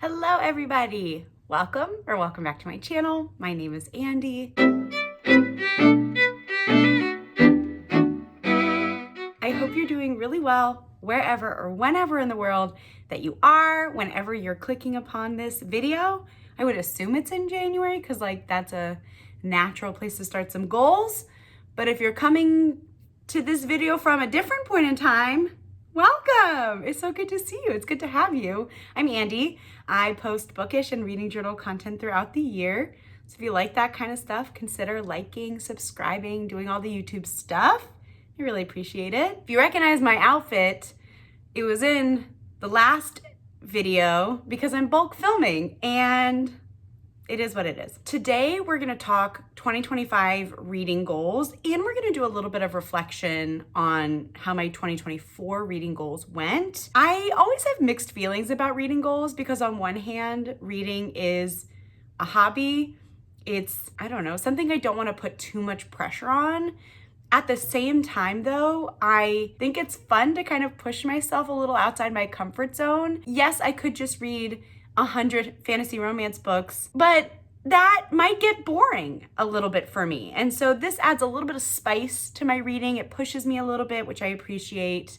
Hello everybody! Welcome back to my channel. My name is Andy. I hope you're doing really well wherever or whenever in the world that you are, whenever you're clicking upon this video. I would assume it's in January because that's a natural place to start some goals. But if you're coming to this video from a different point in time, welcome! It's so good to see you. It's good to have you. I'm Andy. I post bookish and reading journal content throughout the year. So if you like that kind of stuff, consider liking, subscribing, doing all the YouTube stuff. I really appreciate it. If you recognize my outfit, it was in the last video because I'm bulk filming and it is what it is. Today, we're gonna talk 2025 reading goals, and we're gonna do a little bit of reflection on how my 2024 reading goals went. I always have mixed feelings about reading goals because on one hand, reading is a hobby. It's, I don't know, something I don't wanna put too much pressure on. At the same time though, I think it's fun to kind of push myself a little outside my comfort zone. Yes, I could just read 100 fantasy romance books, but that might get boring a little bit for me. And so this adds a little bit of spice to my reading. It pushes me a little bit, which I appreciate.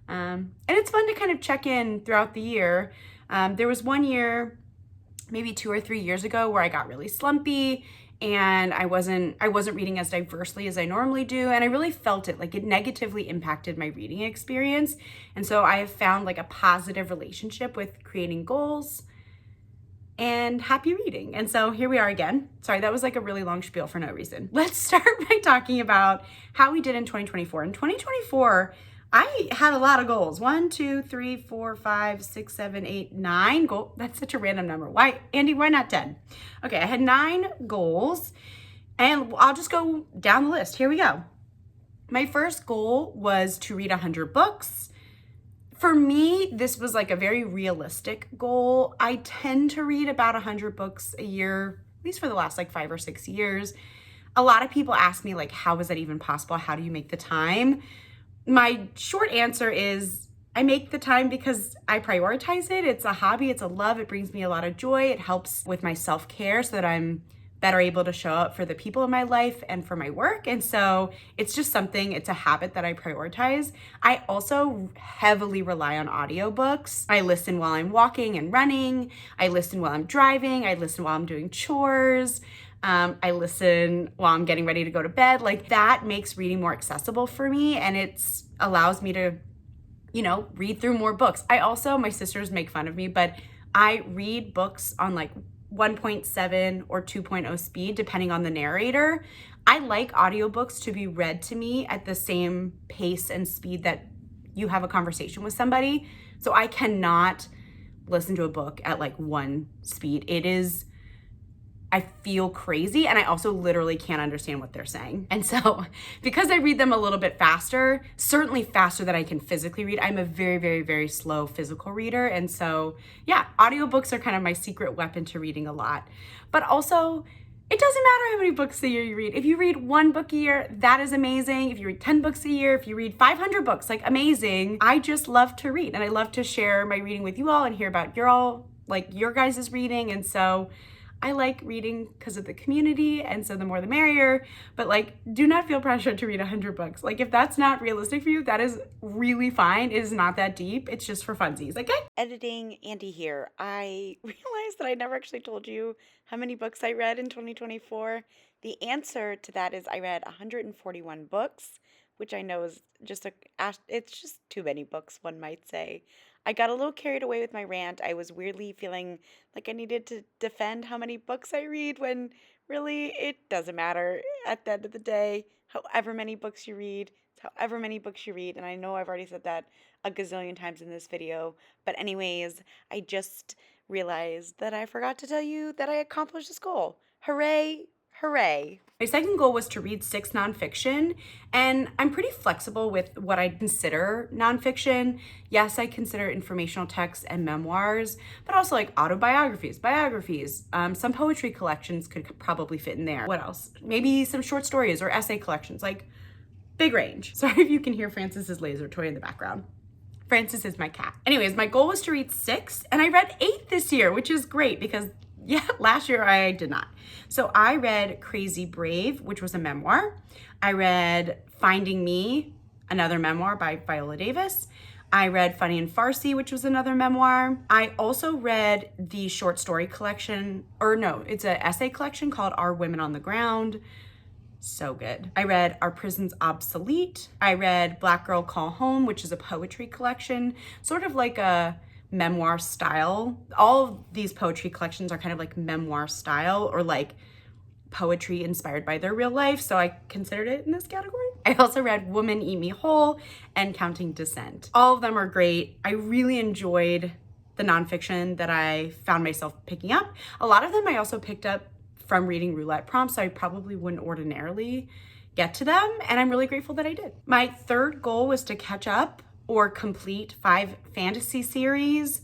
And it's fun to kind of check in throughout the year. There was one year, maybe 2 or 3 years ago, where I got really slumpy and I wasn't reading as diversely as I normally do. And I really felt it, like it negatively impacted my reading experience. And so I have found like a positive relationship with creating goals and happy reading. And so here we are again. Sorry, that was like a really long spiel for no reason. Let's start by talking about how we did in 2024. In 2024, I had a lot of goals. 1, 2, 3, 4, 5, 6, 7, 8, 9 goals. That's such a random number. Why, Andy, why not 10? Okay, I had 9 goals and I'll just go down the list. Here we go. My first goal was to read 100 books. For me, this was like a very realistic goal. I tend to read about 100 books a year, at least for the last like 5 or 6 years. A lot of people ask me like, how is that even possible? How do you make the time? My short answer is I make the time because I prioritize it. It's a hobby, it's a love, it brings me a lot of joy. It helps with my self-care so that I'm better able to show up for the people in my life and for my work. And so it's just something, it's a habit that I prioritize. I also heavily rely on audiobooks. I listen while I'm walking and running. I listen while I'm driving. I listen while I'm doing chores. I listen while I'm getting ready to go to bed. Like that makes reading more accessible for me and it's allows me to, read through more books. My sisters make fun of me, but I read books on like 1.7 or 2.0 speed, depending on the narrator. I like audiobooks to be read to me at the same pace and speed that you have a conversation with somebody. So I cannot listen to a book at like 1 speed. I feel crazy and I also literally can't understand what they're saying. And so because I read them a little bit faster, certainly faster than I can physically read, I'm a very, very, very slow physical reader. And so yeah, audiobooks are kind of my secret weapon to reading a lot. But also, it doesn't matter how many books a year you read. If you read 1 book a year, that is amazing. If you read 10 books a year, if you read 500 books, like amazing. I just love to read and I love to share my reading with you all and hear about your guys' reading. And so I like reading because of the community, and so the more the merrier, but do not feel pressured to read 100 books. If that's not realistic for you, that is really fine. It is not that deep. It's just for funsies, okay? Editing Andy here. I realized that I never actually told you how many books I read in 2024. The answer to that is I read 141 books, which I know is it's just too many books, one might say. I got a little carried away with my rant. I was weirdly feeling like I needed to defend how many books I read when really it doesn't matter at the end of the day. However many books you read, it's however many books you read. And I know I've already said that a gazillion times in this video. But anyways, I just realized that I forgot to tell you that I accomplished this goal. Hooray! Hooray. My second goal was to read 6 nonfiction, and I'm pretty flexible with what I consider nonfiction. Yes, I consider informational texts and memoirs, but also autobiographies, biographies. Some poetry collections could probably fit in there. What else? Maybe some short stories or essay collections, big range. Sorry if you can hear Francis's laser toy in the background. Francis is my cat. Anyways, my goal was to read 6, and I read 8 this year, which is great because yeah, last year I did not. So I read Crazy Brave, which was a memoir. I read Finding Me, another memoir by Viola Davis. I read Funny and Farsi, which was another memoir. I also read the short story collection, or no, it's an essay collection called Are Women on the Ground? So good. I read Are Prisons Obsolete? I read Black Girl Call Home, which is a poetry collection, sort of like a memoir style. All of these poetry collections are kind of like memoir style, or like poetry inspired by their real life, so I considered it in this category. I also read Woman Eat Me Whole and Counting Descent. All of them are great. I really enjoyed the nonfiction that I found myself picking up. A lot of them I also picked up from reading roulette prompts, so I probably wouldn't ordinarily get to them, and I'm really grateful that I did. My third goal was to catch up or complete 5 fantasy series.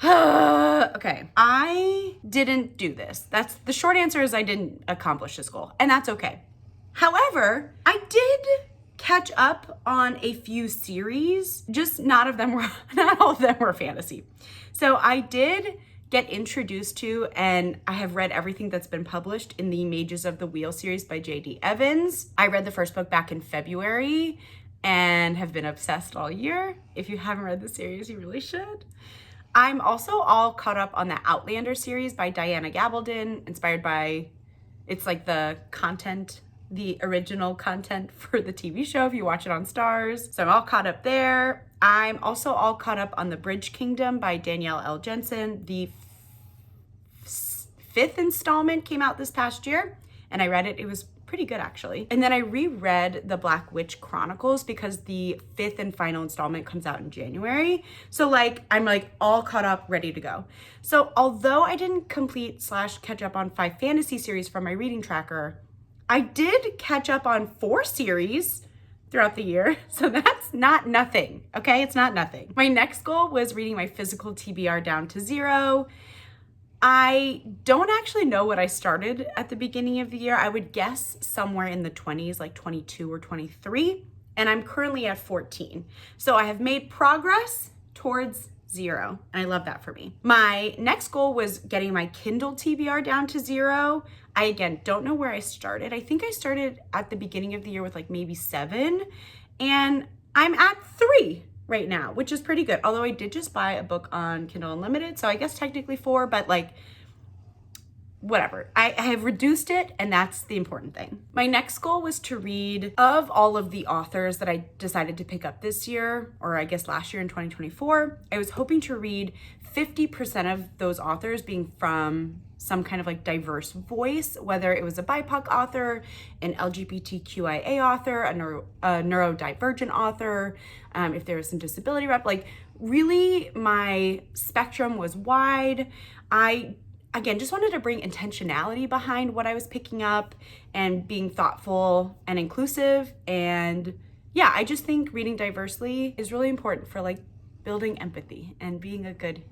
Okay, I didn't do this. That's the short answer, is I didn't accomplish this goal, and that's okay. However, I did catch up on a few series, just not all of them were fantasy. So I did get introduced to, and I have read everything that's been published in the Mages of the Wheel series by J.D. Evans. I read the first book back in February and have been obsessed all year. If you haven't read the series, you really should. I'm also all caught up on the Outlander series by Diana Gabaldon, inspired by, it's like the original content for the TV show if you watch it on Stars. So I'm all caught up there. I'm also all caught up on The Bridge Kingdom by Danielle L. Jensen. The 5th installment came out this past year, and I read it. It was pretty good, actually. And then I reread The Black Witch Chronicles because the 5th and final installment comes out in January. So I'm all caught up, ready to go. So although I didn't complete / catch up on 5 fantasy series from my reading tracker, I did catch up on 4 series throughout the year. So that's not nothing, okay? It's not nothing. My next goal was reading my physical TBR down to 0. I don't actually know what I started at the beginning of the year. I would guess somewhere in the 20s, like 22 or 23, and I'm currently at 14. So I have made progress towards 0, and I love that for me. My next goal was getting my Kindle TBR down to 0. I, again, don't know where I started. I think I started at the beginning of the year with maybe 7, and I'm at 3 right now, which is pretty good. Although I did just buy a book on Kindle Unlimited, so I guess technically 4, but whatever. I have reduced it, and that's the important thing. My next goal was to read, of all of the authors that I decided to pick up this year, or I guess last year in 2024, I was hoping to read 50% of those authors being from some kind of diverse voice, whether it was a BIPOC author, an LGBTQIA author, a neurodivergent author, if there was some disability rep. Really, my spectrum was wide. I, again, just wanted to bring intentionality behind what I was picking up and being thoughtful and inclusive. And yeah, I just think reading diversely is really important for building empathy and being a good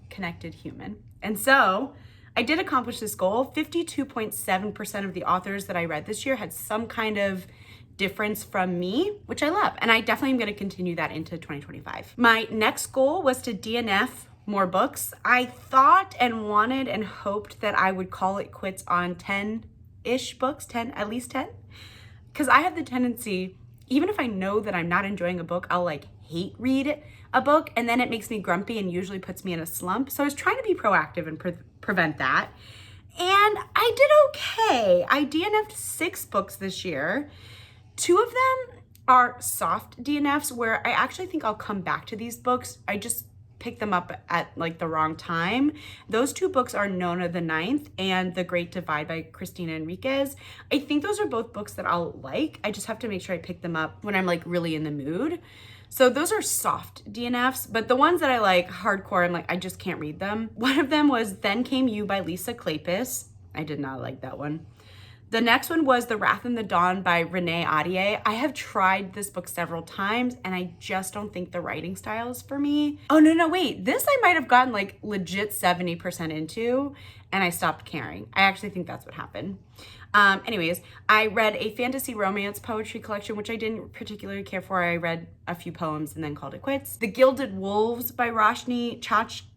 connected human. And so I did accomplish this goal. 52.7% of the authors that I read this year had some kind of difference from me, which I love. And I definitely am going to continue that into 2025. My next goal was to DNF more books. I thought and wanted and hoped that I would call it quits on 10-ish books, at least 10. Because I have the tendency, even if I know that I'm not enjoying a book, I'll hate read a book, and then it makes me grumpy and usually puts me in a slump. So I was trying to be proactive and prevent that. And I did okay. I DNF'd 6 books this year. 2 of them are soft DNFs where I actually think I'll come back to these books. I just picked them up at the wrong time. Those 2 books are Nona the Ninth and The Great Divide by Christina Enriquez. I think those are both books that I'll like. I just have to make sure I pick them up when I'm really in the mood. So those are soft DNFs, but the ones that I like hardcore, I'm I just can't read them. One of them was Then Came You by Lisa Kleypas. I did not like that one. The next one was The Wrath and the Dawn by Renee Ahdieh. I have tried this book several times and I just don't think the writing style is for me. Oh, no, wait. This I might have gotten like legit 70% into and I stopped caring. I actually think that's what happened. Anyways, I read a fantasy romance poetry collection, which I didn't particularly care for. I read a few poems and then called it quits. The Gilded Wolves by Roshni Chachki.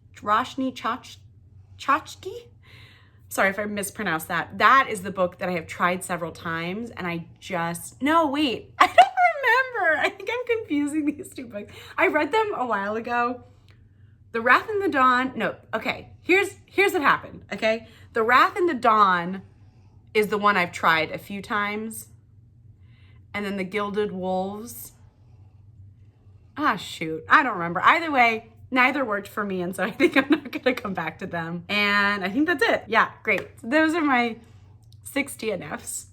Sorry if I mispronounced that. That is the book that I have tried several times and I just, no, wait, I don't remember. I think I'm confusing these two books. I read them a while ago. The Wrath and the Dawn, no, okay, here's what happened, okay? The Wrath and the Dawn is the one I've tried a few times. And then The Gilded Wolves, shoot, I don't remember. Either way, neither worked for me, and so I think I'm not gonna come back to them. And I think that's it. Yeah, great. So those are my 6 DNFs.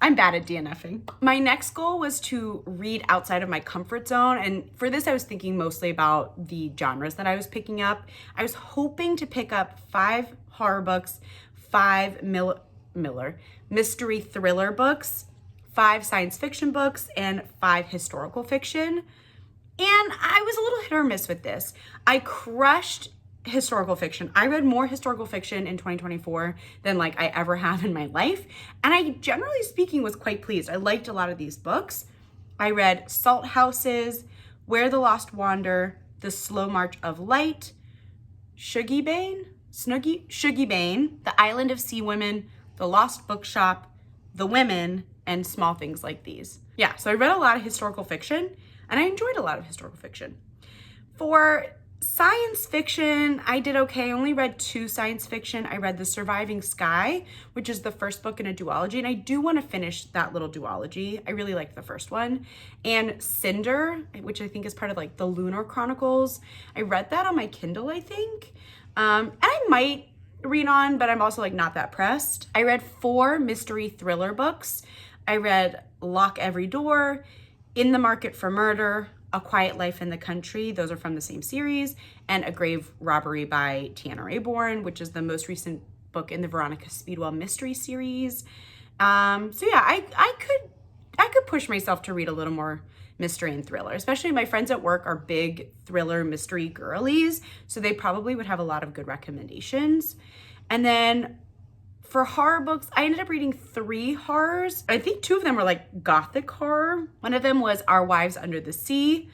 I'm bad at DNFing. My next goal was to read outside of my comfort zone, and for this I was thinking mostly about the genres that I was picking up. I was hoping to pick up 5 horror books, 5 Miller mystery thriller books, 5 science fiction books, and 5 historical fiction. And I was a little hit or miss with this. I crushed historical fiction. I read more historical fiction in 2024 than like I ever have in my life. And I, generally speaking, was quite pleased. I liked a lot of these books. I read Salt Houses, Where the Lost Wander, The Slow March of Light, Shuggie Bane, The Island of Sea Women, The Lost Bookshop, The Women, and Small Things Like These. Yeah, so I read a lot of historical fiction. And I enjoyed a lot of historical fiction. For science fiction, I did okay. I only read 2 science fiction. I read The Surviving Sky, which is the first book in a duology. And I do want to finish that little duology. I really liked the first one. And Cinder, which I think is part of like the Lunar Chronicles. I read that on my Kindle, I think. And I might read on, but I'm also like not that pressed. I read 4 mystery thriller books. I read Lock Every Door, In the Market for Murder, A Quiet Life in the Country, those are from the same series, and A Grave Robbery by Tiana Rayborn, which is the most recent book in the Veronica Speedwell mystery series. So yeah, I could push myself to read a little more mystery and thriller, especially my friends at work are big thriller mystery girlies, so they probably would have a lot of good recommendations. And then for horror books, I ended up reading 3 horrors. I think 2 of them were like gothic horror. One of them was Our Wives Under the Sea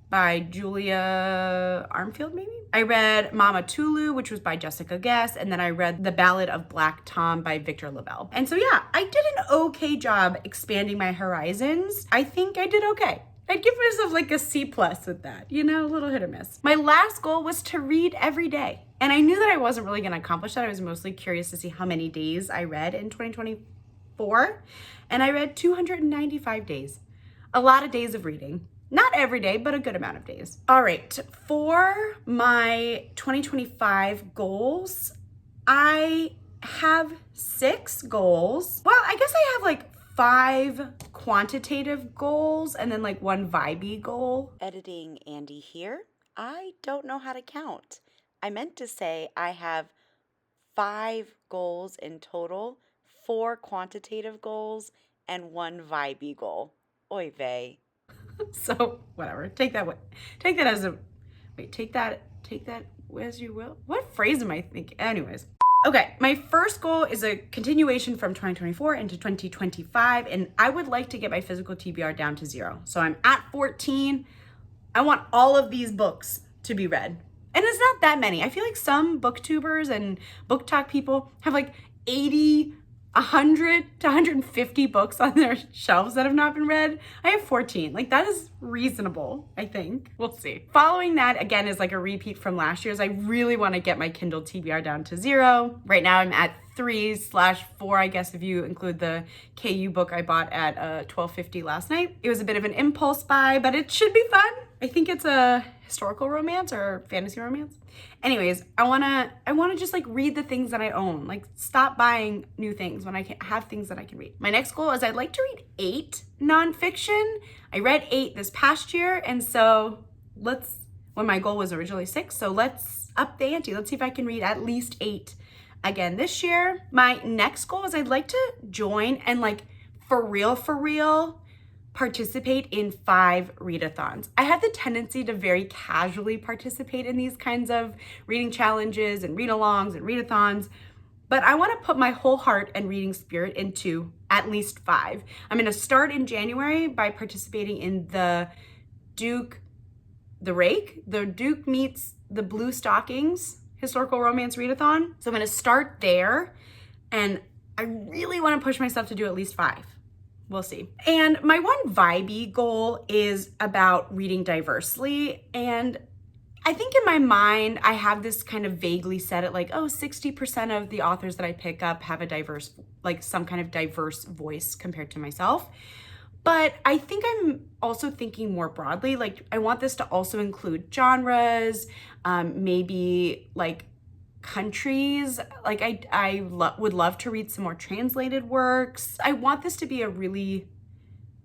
by Julia Armfield, maybe? I read Mama Tulu, which was by Jessica Guess, and then I read The Ballad of Black Tom by Victor LaBelle. And so yeah, I did an okay job expanding my horizons. I think I did okay. I'd give myself like a C+ with that, you know, a little hit or miss. My last goal was to read every day. And I knew that I wasn't really gonna accomplish that. I was mostly curious to see how many days I read in 2024. And I read 295 days. A lot of days of reading. Not every day, but a good amount of days. All right, for my 2025 goals, I have 6 goals. Well, I guess I have like 5 quantitative goals and then like 1 vibey goal. Editing Andy here. I don't know how to count. I meant to say I have 5 goals in total, 4 quantitative goals, and 1 vibey goal. Oy vey. So whatever, take that as a, wait, take that as you will. What phrase am I thinking? Anyways. Okay, my first goal is a continuation from 2024 into 2025, and I would like to get my physical TBR down to 0. So I'm at 14. I want all of these books to be read. And it's not that many. I feel like some booktubers and book talk people have like 80, 100 to 150 books on their shelves that have not been read. I have 14. Like, that is reasonable, I think. We'll see. Following that, again, is like a repeat from last year's. I really want to get my Kindle TBR down to 0. Right now I'm at 3/4, I guess, if you include the KU book I bought at $12.50 last night. It was a bit of an impulse buy, but it should be fun. I think it's a historical romance or fantasy romance. Anyways, I wanna just like read the things that I own. Like, stop buying new things when I can have things that I can read. My next goal is I'd like to read 8 nonfiction. I read 8 this past year, and so when my goal was originally 6, so let's up the ante. Let's see if I can read at least 8 again this year. My next goal is I'd like to join and like for real, participate in 5 readathons. I have the tendency to very casually participate in these kinds of reading challenges and read-alongs and readathons, but I want to put my whole heart and reading spirit into at least 5. I'm going to start in January by participating in the Duke meets the Blue Stockings historical romance readathon. So I'm going to start there, and I really want to push myself to do at least 5. We'll see. And my one byeee goal is about reading diversely. And I think in my mind, I have this kind of vaguely set at like, oh, 60% of the authors that I pick up have a diverse, like some kind of diverse voice compared to myself. But I think I'm also thinking more broadly. Like I want this to also include genres, maybe like countries. Like I would love to read some more translated works. I want this to be a really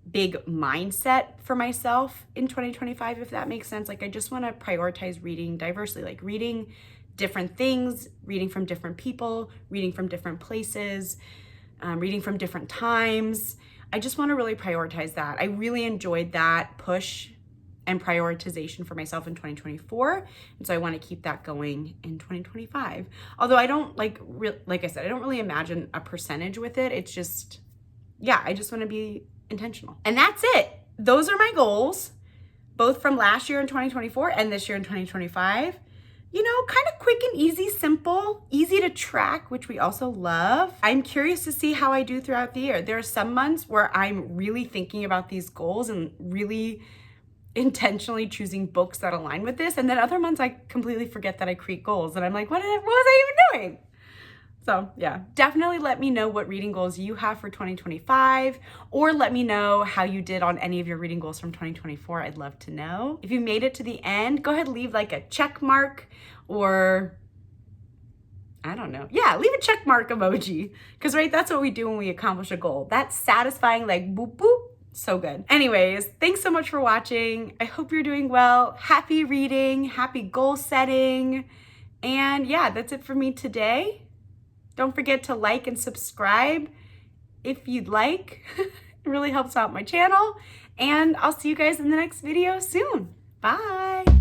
big mindset for myself in 2025, if that makes sense. Like I just want to prioritize reading diversely, like reading different things, reading from different people, reading from different places, reading from different times. I just want to really prioritize that. I really enjoyed that push and prioritization for myself in 2024. And so I want to keep that going in 2025. Although I don't like I said, I don't really imagine a percentage with it. It's just, yeah, I just want to be intentional. And that's it. Those are my goals, both from last year in 2024 and this year in 2025. You know, kind of quick and easy, simple, easy to track, which we also love. I'm curious to see how I do throughout the year. There are some months where I'm really thinking about these goals and really intentionally choosing books that align with this. And then other months I completely forget that I create goals and I'm like, what was I even doing? So yeah, definitely let me know what reading goals you have for 2025, or let me know how you did on any of your reading goals from 2024. I'd love to know. If you made it to the end, go ahead and leave like a check mark, or I don't know. Yeah, leave a check mark emoji. Because right, that's what we do when we accomplish a goal. That's satisfying, like boop, boop. So good. Anyways, thanks so much for watching. I hope you're doing well. Happy reading, happy goal setting. And yeah, that's it for me today. Don't forget to like and subscribe if you'd like. It really helps out my channel. And I'll see you guys in the next video soon. Bye.